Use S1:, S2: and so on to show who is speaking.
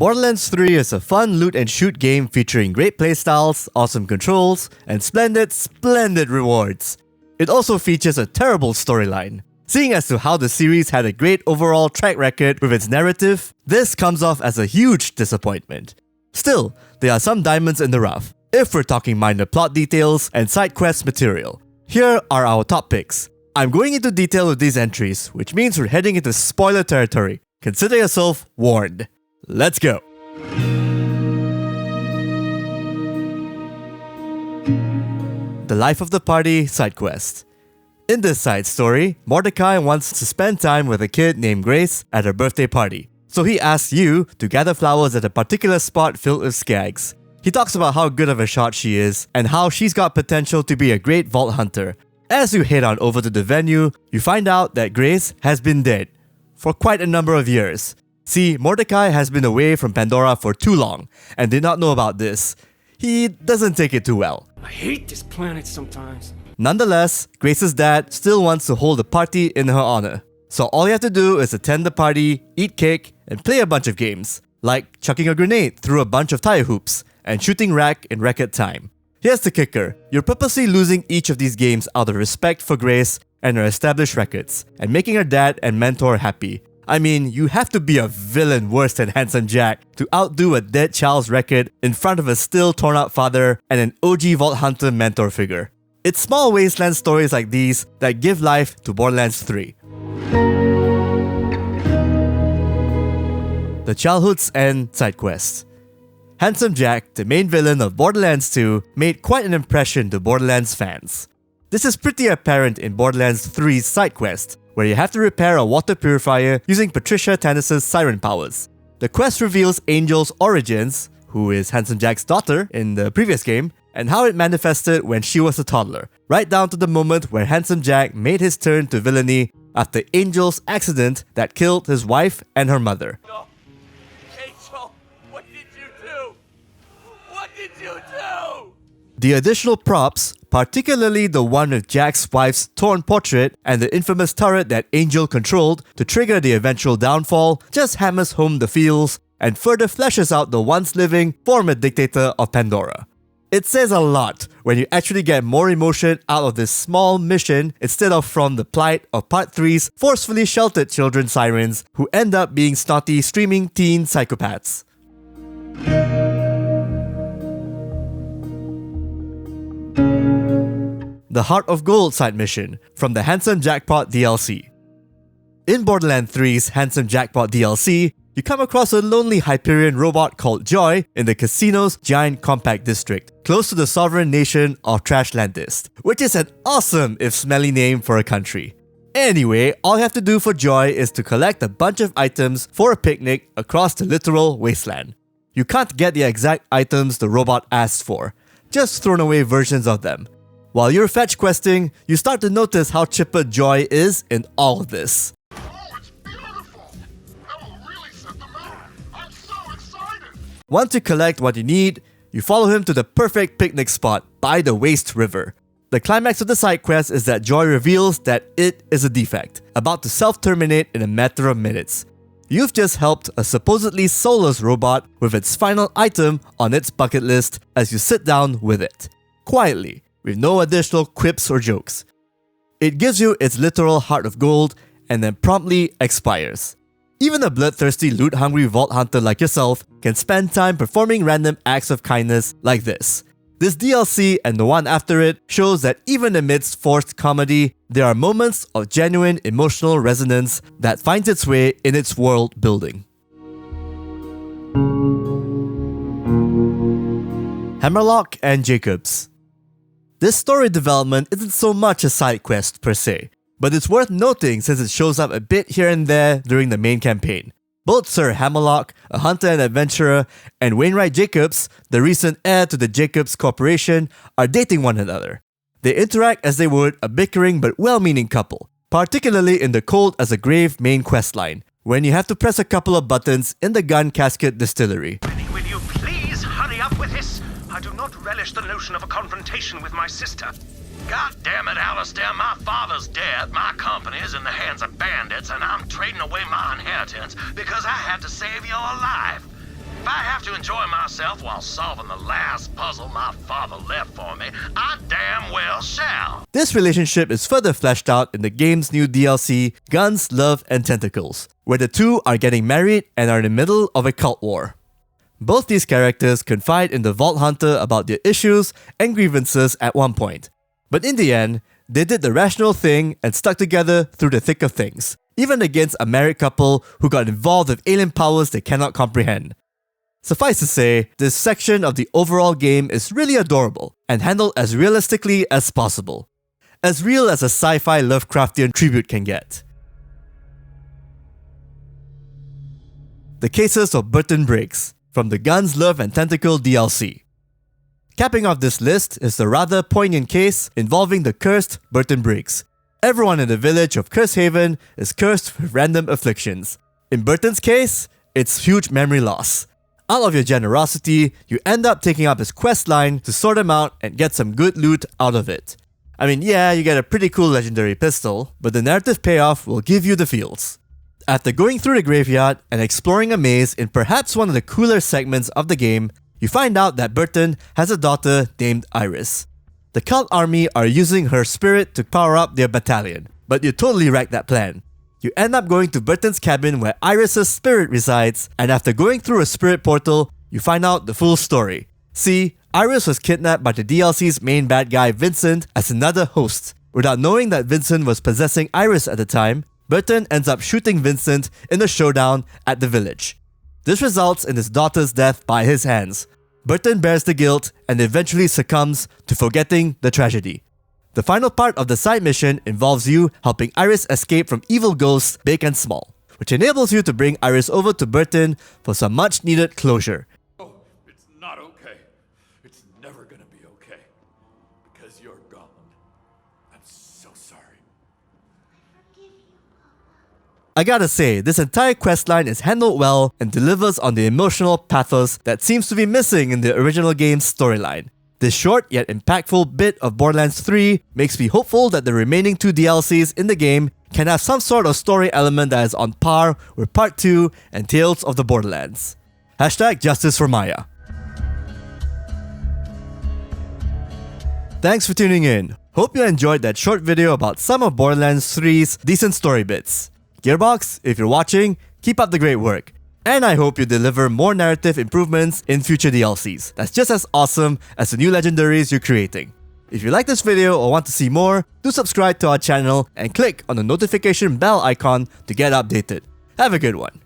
S1: Borderlands 3 is a fun loot and shoot game featuring great playstyles, awesome controls, and splendid rewards. It also features a terrible storyline. Seeing as to how the series had a great overall track record with its narrative, this comes off as a huge disappointment. Still, there are some diamonds in the rough, if we're talking minor plot details and side quest material. Here are our top picks. I'm going into detail with these entries, which means we're heading into spoiler territory. Consider yourself warned. Let's go! The Life of the Party side quest. In this side story, Mordecai wants to spend time with a kid named Grace at her birthday party. So he asks you to gather flowers at a particular spot filled with skags. He talks about how good of a shot she is and how she's got potential to be a great vault hunter. As you head on over to the venue, you find out that Grace has been dead for quite a number of years. See, Mordecai has been away from Pandora for too long and did not know about this. He doesn't take it too well.
S2: I hate this planet sometimes.
S1: Nonetheless, Grace's dad still wants to hold a party in her honor. So all you have to do is attend the party, eat cake, and play a bunch of games, like chucking a grenade through a bunch of tire hoops and shooting rack in record time. Here's the kicker. You're purposely losing each of these games out of respect for Grace and her established records, and making her dad and mentor happy. I mean, you have to be a villain worse than Handsome Jack to outdo a dead child's record in front of a still torn out father and an OG Vault Hunter mentor figure. It's small wasteland stories like these that give life to Borderlands 3. The Childhood's End side quest. Handsome Jack, the main villain of Borderlands 2, made quite an impression to Borderlands fans. This is pretty apparent in Borderlands 3's side quest, where you have to repair a water purifier using Patricia Tannis' siren powers. The quest reveals Angel's origins, who is Handsome Jack's daughter in the previous game, and how it manifested when she was a toddler, right down to the moment where Handsome Jack made his turn to villainy after Angel's accident that killed his wife and her mother.
S3: No. Angel, what did you do? What did you do?
S1: The additional props, particularly the one with Jack's wife's torn portrait and the infamous turret that Angel controlled to trigger the eventual downfall, just hammers home the feels and further fleshes out the once living former dictator of Pandora. It says a lot when you actually get more emotion out of this small mission instead of from the plight of Part 3's forcefully sheltered children sirens who end up being snotty streaming teen psychopaths. The Heart of Gold side mission from the Handsome Jackpot DLC. In Borderlands 3's Handsome Jackpot DLC, you come across a lonely Hyperion robot called Joy in the casino's giant compact district, close to the sovereign nation of Trashlandis, which is an awesome if smelly name for a country. Anyway, all you have to do for Joy is to collect a bunch of items for a picnic across the literal wasteland. You can't get the exact items the robot asks for, just thrown away versions of them. While you're fetch questing, you start to notice how chipper Joy is in all of this. Once you collect what you need, you follow him to the perfect picnic spot by the Waste River. The climax of the side quest is that Joy reveals that it is a defect, about to self-terminate in a matter of minutes. You've just helped a supposedly soulless robot with its final item on its bucket list as you sit down with it, quietly, with no additional quips or jokes. It gives you its literal heart of gold and then promptly expires. Even a bloodthirsty, loot-hungry vault hunter like yourself can spend time performing random acts of kindness like this. This DLC and the one after it shows that even amidst forced comedy, there are moments of genuine emotional resonance that finds its way in its world building. HAMMERLOCK and JAKOBS. This story development isn't so much a side quest per se, but it's worth noting since it shows up a bit here and there during the main campaign. Both Sir HAMMERLOCK, a hunter and adventurer, and Wainwright JAKOBS, the recent heir to the JAKOBS Corporation, are dating one another. They interact as they would a bickering but well-meaning couple, particularly in the Cold as a Grave main questline, when you have to press a couple of buttons in the gun casket distillery.
S4: Will you please hurry up with this? I do not relish the notion of a confrontation with my sister. God damn it, Alistair, my father's dead, my company is in the hands of bandits, and I'm trading away my inheritance because I had to save your life. If I have to enjoy myself while solving the last puzzle my father left for me, I damn well shall.
S1: This relationship is further fleshed out in the game's new DLC, Guns, Love, and Tentacles, where the two are getting married and are in the middle of a cult war. Both these characters confide in the Vault Hunter about their issues and grievances at one point, but in the end, they did the rational thing and stuck together through the thick of things, even against a married couple who got involved with alien powers they cannot comprehend. Suffice to say, this section of the overall game is really adorable and handled as realistically as possible. As real as a sci-fi Lovecraftian tribute can get. The Cases of Burton Briggs, from the Guns, Love, and Tentacle DLC. Capping off this list is the rather poignant case involving the cursed Burton Briggs. Everyone in the village of Cursehaven is cursed with random afflictions. In Burton's case, it's huge memory loss. Out of your generosity, you end up taking up his quest line to sort him out and get some good loot out of it. I mean, yeah, you get a pretty cool legendary pistol, but the narrative payoff will give you the feels. After going through the graveyard and exploring a maze in perhaps one of the cooler segments of the game, you find out that Burton has a daughter named Iris. The cult army are using her spirit to power up their battalion, but you totally wrecked that plan. You end up going to Burton's cabin where Iris' spirit resides, and after going through a spirit portal, you find out the full story. See, Iris was kidnapped by the DLC's main bad guy Vincent as another host. Without knowing that Vincent was possessing Iris at the time, Burton ends up shooting Vincent in a showdown at the village. This results in his daughter's death by his hands. Burton bears the guilt and eventually succumbs to forgetting the tragedy. The final part of the side mission involves you helping Iris escape from evil ghosts big and small, which enables you to bring Iris over to Burton for some much needed closure.
S3: Oh, it's not okay. It's never gonna be okay. Because you're gone. I'm so sorry.
S1: I gotta say, this entire questline is handled well and delivers on the emotional pathos that seems to be missing in the original game's storyline. This short yet impactful bit of Borderlands 3 makes me hopeful that the remaining 2 DLCs in the game can have some sort of story element that is on par with Part 2 and Tales of the Borderlands. #Justice for Maya. Thanks for tuning in. Hope you enjoyed that short video about some of Borderlands 3's decent story bits. Gearbox, if you're watching, keep up the great work. And I hope you deliver more narrative improvements in future DLCs that's just as awesome as the new legendaries you're creating. If you like this video or want to see more, do subscribe to our channel and click on the notification bell icon to get updated. Have a good one.